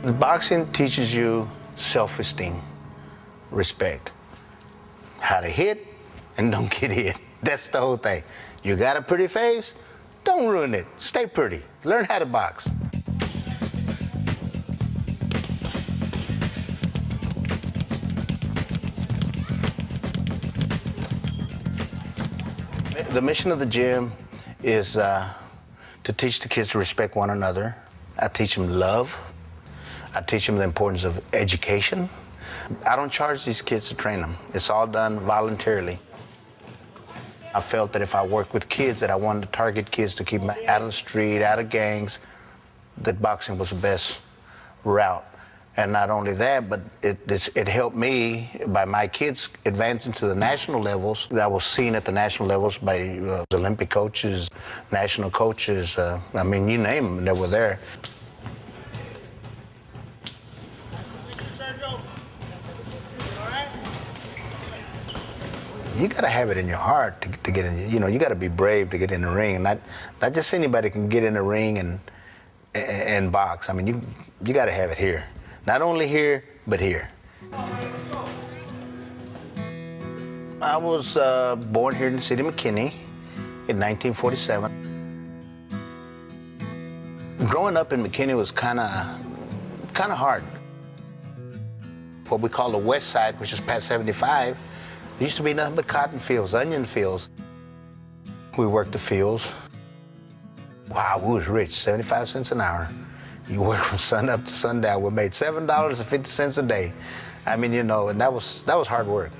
The boxing teaches you self-esteem, respect, how to hit and don't get hit. That's the whole thing. You got a pretty face, don't ruin it. Stay pretty. Learn how to box. The mission of the gym is to teach the kids to respect one another. I teach them love. I teach them the importance of education. I don't charge these kids to train them. It's all done voluntarily. I felt that if I worked with kids, that I wanted to target kids to keep them out of the street, out of gangs, that boxing was the best route. And not only that, but it helped me by my kids advancing to the national levels. I was seen at the national levels by Olympic coaches, national coaches. I mean, you name them, they were there. You got to have it in your heart to get in. You know, you got to be brave to get in the ring. Not just anybody can get in the ring and box. I mean, you got to have it here. Not only here, but here. I was born here in the city of McKinney in 1947. Growing up in McKinney was kind of hard. What we call the west side, which is past 75, there used to be nothing but cotton fields, onion fields. We worked the fields. Wow, we was rich, 75 cents an hour. You work from sun up to sundown. We made $7.50 a day. I mean, you know, and that was hard work.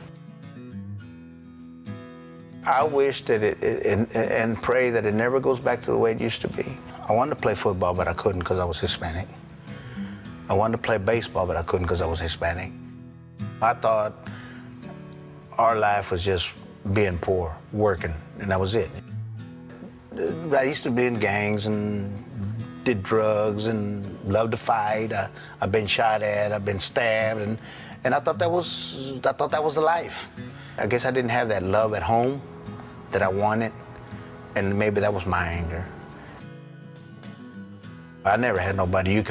I wish that and pray that it never goes back to the way it used to be. I wanted to play football, but I couldn't because I was Hispanic. I wanted to play baseball, but I couldn't because I was Hispanic. I thought our life was just being poor, working, and that was it. I used to be in gangs and did drugs and loved to fight. I've been shot at, I've been stabbed, and I thought that was the life. I guess I didn't have that love at home that I wanted, and maybe that was my anger. I never had nobody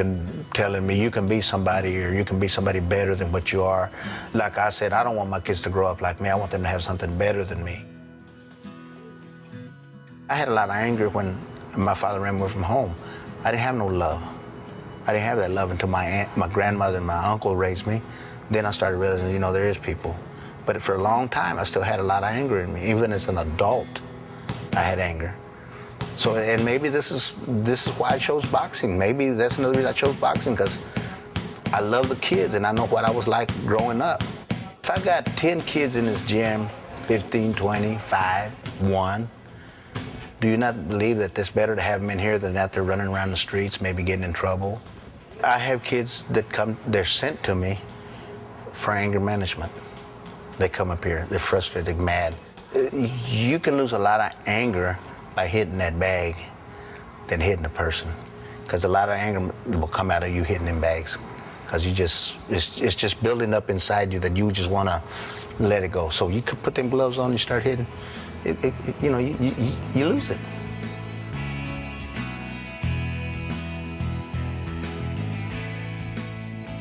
telling me you can be somebody or you can be somebody better than what you are. Like I said, I don't want my kids to grow up like me. I want them to have something better than me. I had a lot of anger when my father ran away from home. I didn't have no love. I didn't have that love until my grandmother and my uncle raised me. Then I started realizing, you know, there is people. But for a long time, I still had a lot of anger in me. Even as an adult, I had anger. So, and maybe this is why I chose boxing. Maybe that's another reason I chose boxing, because I love the kids and I know what I was like growing up. If I got 10 kids in this gym, 15, 20, 5, 1, do you not believe that it's better to have them in here than out there running around the streets, maybe getting in trouble? I have kids that they're sent to me for anger management. They come up here, they're frustrated, mad. You can lose a lot of anger by hitting that bag than hitting a person. Because a lot of anger will come out of you hitting them bags. Because it's just building up inside you that you just want to let it go. So you could put them gloves on, you start hitting, you know, you lose it.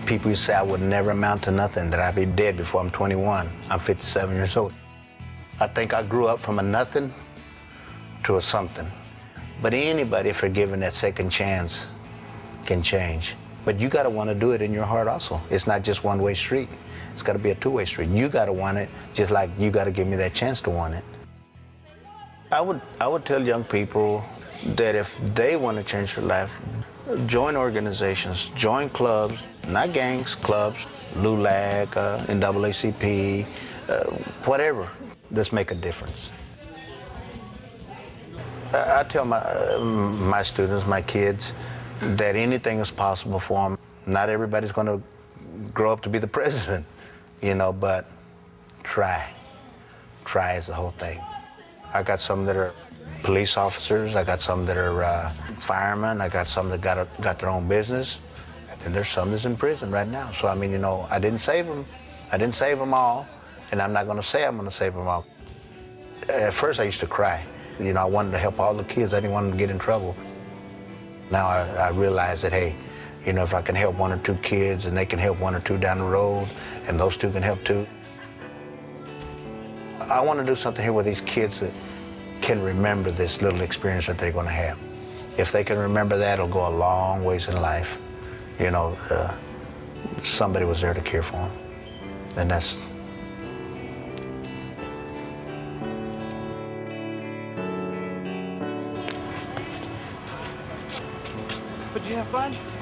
People used to say I would never amount to nothing, that I'd be dead before I'm 21. I'm 57 years old. I think I grew up from a nothing to a something. But anybody, if they're given that second chance, can change. But you gotta wanna do it in your heart also. It's not just one-way street. It's gotta be a two-way street. You gotta want it, just like you gotta give me that chance to want it. I would tell young people that if they want to change their life, join organizations, join clubs, not gangs, clubs, LULAC, NAACP, whatever. Let's make a difference. I tell my students, my kids, that anything is possible for them. Not everybody's going to grow up to be the president, you know, but try. Try is the whole thing. I got some that are police officers. I got some that are firemen. I got some that got their own business. And there's some that's in prison right now. So, I mean, you know, I didn't save them. I didn't save them all. And I'm not going to say I'm going to save them all. At first, I used to cry. You know, I wanted to help all the kids. I didn't want them to get in trouble. Now I realize that, hey, You know, if I can help one or two kids and they can help one or two down the road, and those two can help too. I want to do something here with these kids that can remember this little experience that they're going to have. If they can remember that, it'll go a long ways in life. You know, somebody was there to care for them. And that's... But you have fun?